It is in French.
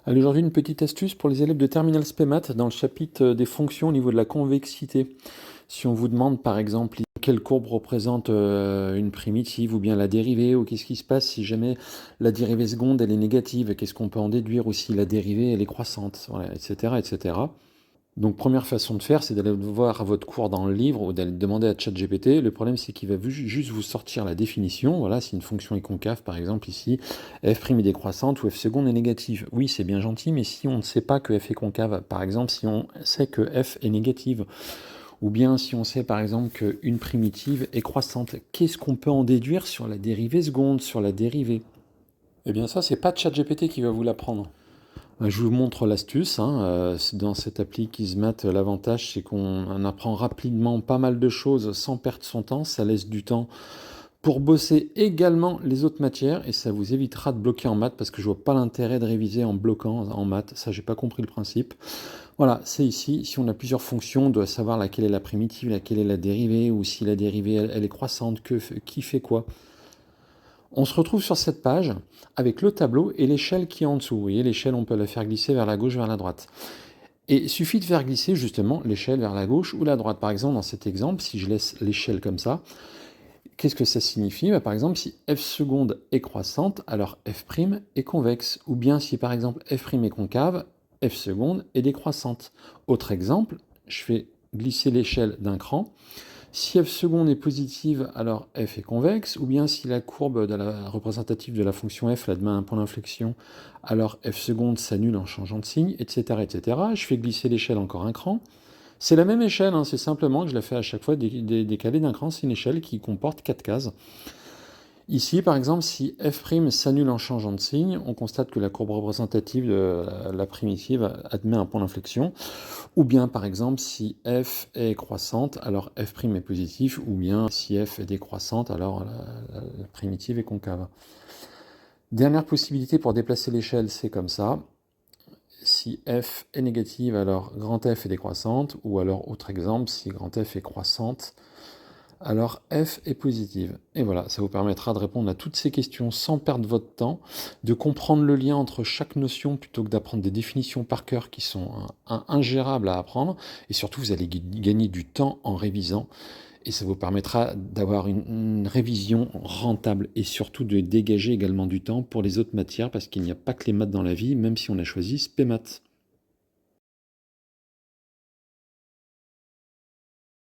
Allez, aujourd'hui, une petite astuce pour les élèves de Terminal SPEMAT dans le chapitre des fonctions au niveau de la convexité. Si on vous demande par exemple quelle courbe représente une primitive ou bien la dérivée, ou qu'est-ce qui se passe si jamais la dérivée seconde elle est négative, qu'est-ce qu'on peut en déduire, ou si la dérivée elle est croissante, voilà, etc., etc. Donc première façon de faire, c'est d'aller voir votre cours dans le livre ou d'aller demander à ChatGPT. Le problème, c'est qu'il va juste vous sortir la définition. Voilà, si une fonction est concave, par exemple ici, f' est décroissante ou f seconde est négative. Oui, c'est bien gentil, mais si on ne sait pas que f est concave, par exemple, si on sait que f est négative, ou bien si on sait par exemple qu'une primitive est croissante, qu'est-ce qu'on peut en déduire sur la dérivée seconde, sur la dérivée? Eh bien ça, c'est pas ChatGPT qui va vous l'apprendre. Je vous montre l'astuce. Dans cette appli Kismet, l'avantage c'est qu'on apprend rapidement pas mal de choses sans perdre son temps. Ça laisse du temps pour bosser également les autres matières et ça vous évitera de bloquer en maths parce que je vois pas l'intérêt de réviser en bloquant en maths. Ça, j'ai pas compris le principe. Voilà, c'est ici. Si on a plusieurs fonctions, on doit savoir laquelle est la primitive, laquelle est la dérivée, ou si la dérivée elle est croissante, qui fait quoi. On se retrouve sur cette page avec le tableau et l'échelle qui est en dessous. Vous voyez, l'échelle, on peut la faire glisser vers la gauche, vers la droite. Et il suffit de faire glisser justement l'échelle vers la gauche ou la droite. Par exemple, dans cet exemple, si je laisse l'échelle comme ça, qu'est-ce que ça signifie? Par exemple, si f seconde est croissante, alors f' est convexe. Ou bien si par exemple f' est concave, f seconde est décroissante. Autre exemple, je fais glisser l'échelle d'un cran. Si f seconde est positive, alors f est convexe, ou bien si la courbe de la représentative de la fonction f là, met un point d'inflexion, alors f seconde s'annule en changeant de signe, etc., etc. Je fais glisser l'échelle encore un cran. C'est la même échelle, c'est simplement que je la fais à chaque fois décaler d'un cran. C'est une échelle qui comporte 4 cases. Ici, par exemple, si f' s'annule en changeant de signe, on constate que la courbe représentative de la primitive admet un point d'inflexion. Ou bien, par exemple, si f est croissante, alors f' est positif, ou bien si f est décroissante, alors la primitive est concave. Dernière possibilité pour déplacer l'échelle, c'est comme ça. Si f est négative, alors grand F est décroissante, ou alors, autre exemple, si grand F est croissante, alors f est positive. Et voilà, ça vous permettra de répondre à toutes ces questions sans perdre votre temps, de comprendre le lien entre chaque notion plutôt que d'apprendre des définitions par cœur qui sont ingérables à apprendre. Et surtout, vous allez gagner du temps en révisant. Et ça vous permettra d'avoir une révision rentable et surtout de dégager également du temps pour les autres matières parce qu'il n'y a pas que les maths dans la vie, même si on a choisi SPEMAT.